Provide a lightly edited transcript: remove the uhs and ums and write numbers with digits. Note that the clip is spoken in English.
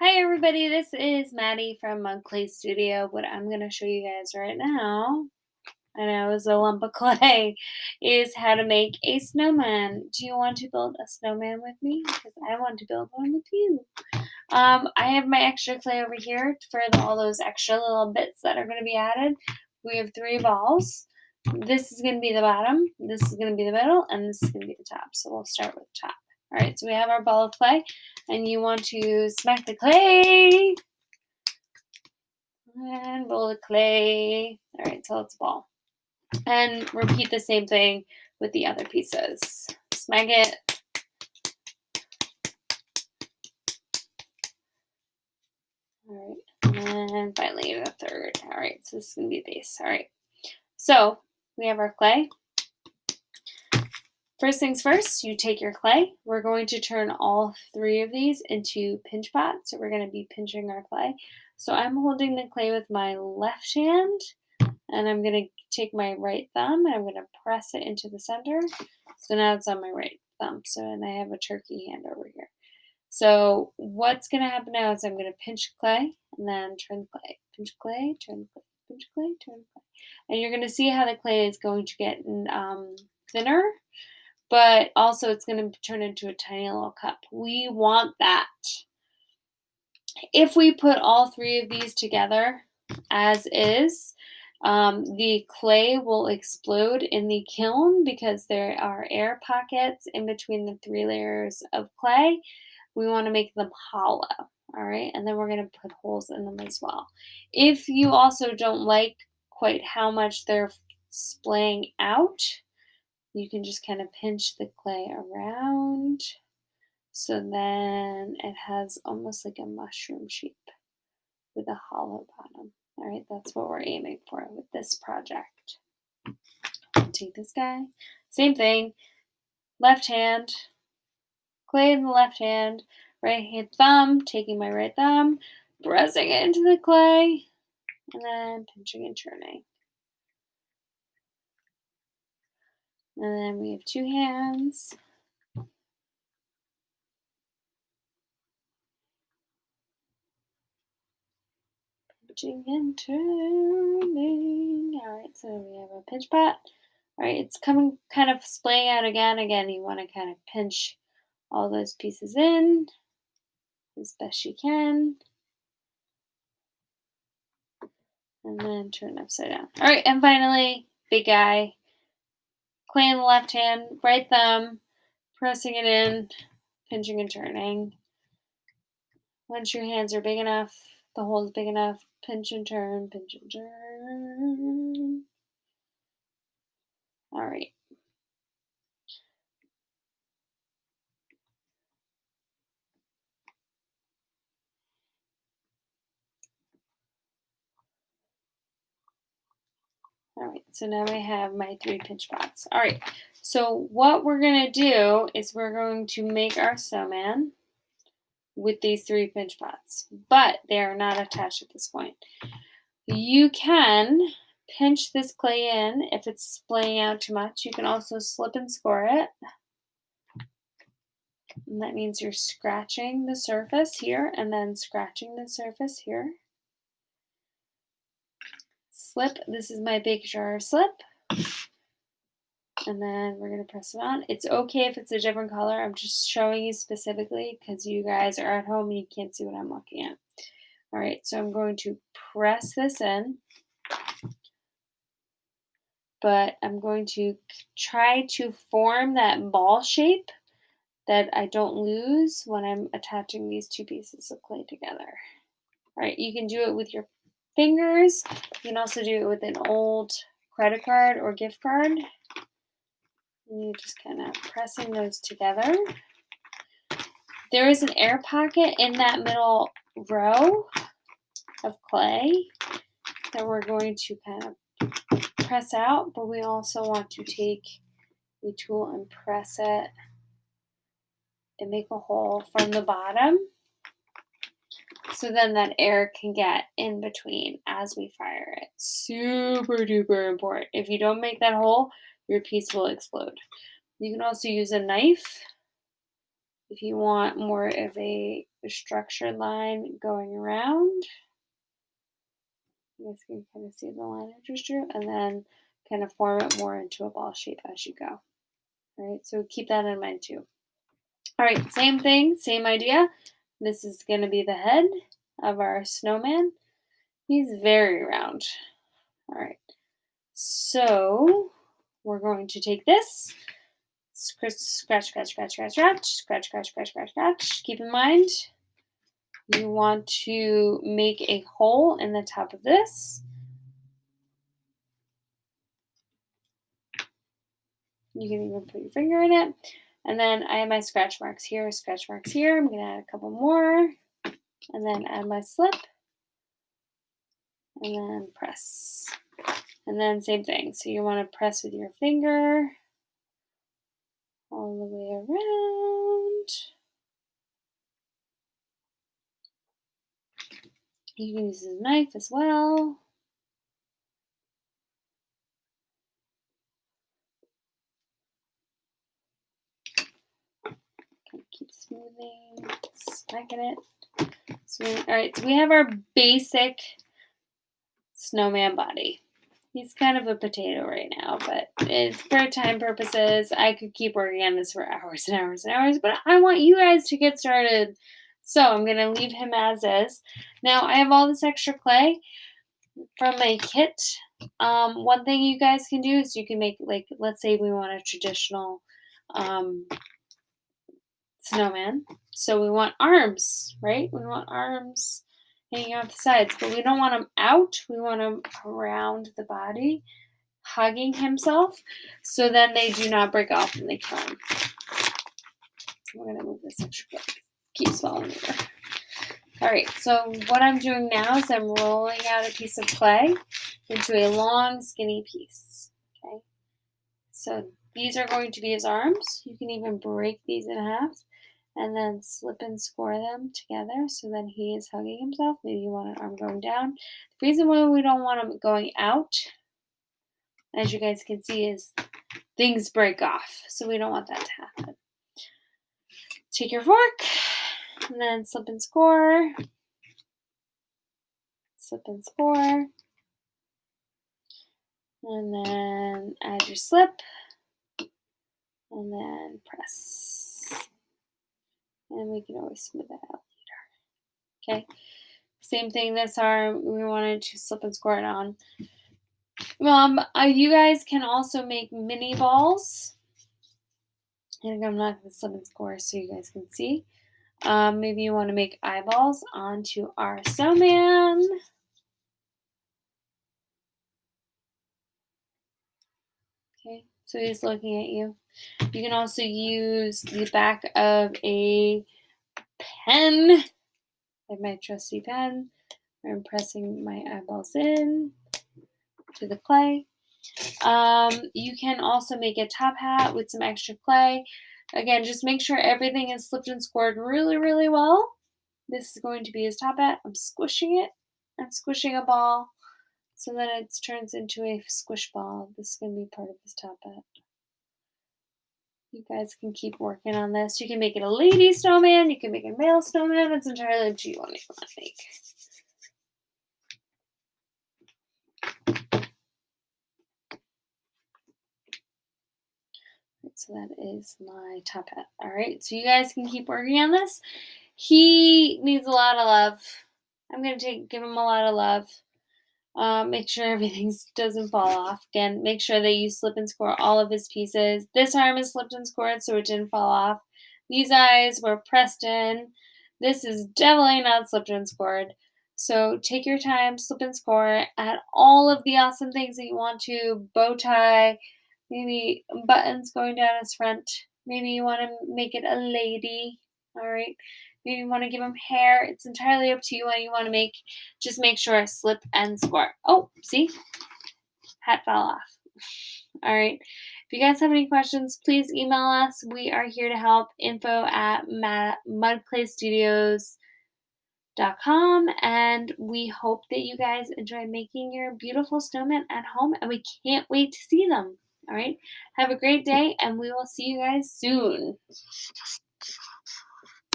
Hi everybody, this is Maddie from Mug Clay Studio. What I'm going to show you guys right now, I know is a lump of clay, is how to make a snowman. Do you want to build a snowman with me? Because I want to build one with you. I have my extra clay over here for all those extra little bits that are going to be added. We have 3 balls. This is going to be the bottom, this is going to be the middle, and this is going to be the top. So we'll start with the top. All right, so we have our ball of clay, and you want to smack the clay and roll the clay. All right, so it's a ball. And repeat the same thing with the other pieces. Smack it. All right, and then finally the third. All right, so this is going to be the base. All right, so we have our clay. First things first, you take your clay. We're going to turn all 3 of these into pinch pots. So we're going to be pinching our clay. So I'm holding the clay with my left hand, and I'm going to take my right thumb and I'm going to press it into the center. So now it's on my right thumb. So and I have a turkey hand over here. So what's going to happen now is I'm going to pinch clay and then turn the clay. Pinch clay, turn the clay, pinch clay, turn the clay. And you're going to see how the clay is going to get thinner, but also it's going to turn into a tiny little cup. We want that. If we put all 3 of these together as is, the clay will explode in the kiln because there are air pockets in between the 3 layers of clay. We want to make them hollow, all right? And then we're going to put holes in them as well. If you also don't like quite how much they're splaying out, you can just kind of pinch the clay around so then it has almost like a mushroom shape with a hollow bottom. All right, that's what we're aiming for with this project. Take this guy, same thing, left hand, clay in the left hand, right hand thumb, taking my right thumb, pressing it into the clay, and then pinching and turning. And then we have 2 hands. Pinching and turning. All right, so we have a pinch pot. All right, it's coming kind of splaying out again. Again, you want to kind of pinch all those pieces in as best you can. And then turn upside down. All right, and finally, big guy. Clay in the left hand, right thumb, pressing it in, pinching and turning. Once your hands are big enough, the hole is big enough, pinch and turn, pinch and turn. All right. All right, so now I have my 3 pinch pots. All right, so what we're going to do is we're going to make our snowman with these 3 pinch pots, but they are not attached at this point. You can pinch this clay in if it's splaying out too much. You can also slip and score it. And that means you're scratching the surface here and then scratching the surface here. Slip, this is my big jar of slip. And then we're going to press it on. It's okay if it's a different color. I'm just showing you specifically because you guys are at home and you can't see what I'm looking at. All right, so I'm going to press this in. But I'm going to try to form that ball shape that I don't lose when I'm attaching these 2 pieces of clay together. All right, you can do it with your fingers. You can also do it with an old credit card or gift card. And you're just kind of pressing those together. There is an air pocket in that middle row of clay that we're going to kind of press out, but we also want to take a tool and press it and make a hole from the bottom so then that air can get in between as we fire it. Super duper important. If you don't make that hole, your piece will explode. You can also use a knife if you want more of a a structured line going around. You guys can kind of see the line I just drew, and then kind of form it more into a ball shape as you go. All right, so keep that in mind too. All right, same thing, same idea. This is going to be the head of our snowman. He's very round. All right, so we're going to take this, scratch, scratch, scratch, scratch, scratch, scratch, scratch, scratch, scratch, scratch. Keep in mind, you want to make a hole in the top of this. You can even put your finger in it. And then I have my scratch marks here, scratch marks here. I'm going to add a couple more. And then add my slip. And then press. And then same thing. So you want to press with your finger all the way around. You can use a knife as well. Keep smoothing, smacking it. Smooth. All right, so we have our basic snowman body. He's kind of a potato right now, but for time purposes, I could keep working on this for hours and hours and hours, but I want you guys to get started. So I'm going to leave him as is. Now, I have all this extra clay from my kit. One thing you guys can do is you can make, like, let's say we want a traditional snowman. So we want arms, right? We want arms hanging off the sides, but we don't want them out. We want them around the body, hugging himself, so then they do not break off when they come. We're going to move this extra quick. Keeps falling over. All right, so what I'm doing now is I'm rolling out a piece of clay into a long, skinny piece. Okay, so these are going to be his arms. You can even break these in half and then slip and score them together so then he is hugging himself. Maybe you want an arm going down. The reason why we don't want him going out, as you guys can see, is things break off. So we don't want that to happen. Take your fork and then slip and score. Slip and score. And then add your slip. And then press. And we can always smooth that out later. Okay. Same thing this arm. We wanted to slip and score it on. You guys can also make mini balls. I think I'm not going to slip and score so you guys can see. Maybe you want to make eyeballs onto our snowman. Okay, so he's looking at you. You can also use the back of a pen, like my trusty pen, where I'm pressing my eyeballs in to the clay. You can also make a top hat with some extra clay. Again, just make sure everything is slipped and scored really, really well. This is going to be his top hat. I'm squishing it. I'm squishing a ball so that it turns into a squish ball. This is going to be part of his top hat. You guys can keep working on this. You can make it a lady snowman. You can make a male snowman. It's entirely up to you what you want to make. So that is my top hat. All right, so you guys can keep working on this. He needs a lot of love. I'm going to give him a lot of love. Make sure everything doesn't fall off. Again, make sure that you slip and score all of his pieces. This arm is slipped and scored so it didn't fall off. These eyes were pressed in. This is definitely not slipped and scored. So take your time, slip and score, add all of the awesome things that you want to. Bow tie, maybe buttons going down his front. Maybe you want to make it a lady. All right. Maybe you want to give him hair. It's entirely up to you what you want to make. Just make sure slip and score. Oh, see? Hat fell off. All right. If you guys have any questions, please email us. We are here to help. info@mudclaystudios.com. And we hope that you guys enjoy making your beautiful snowmen at home. And we can't wait to see them. All right. Have a great day, and we will see you guys soon.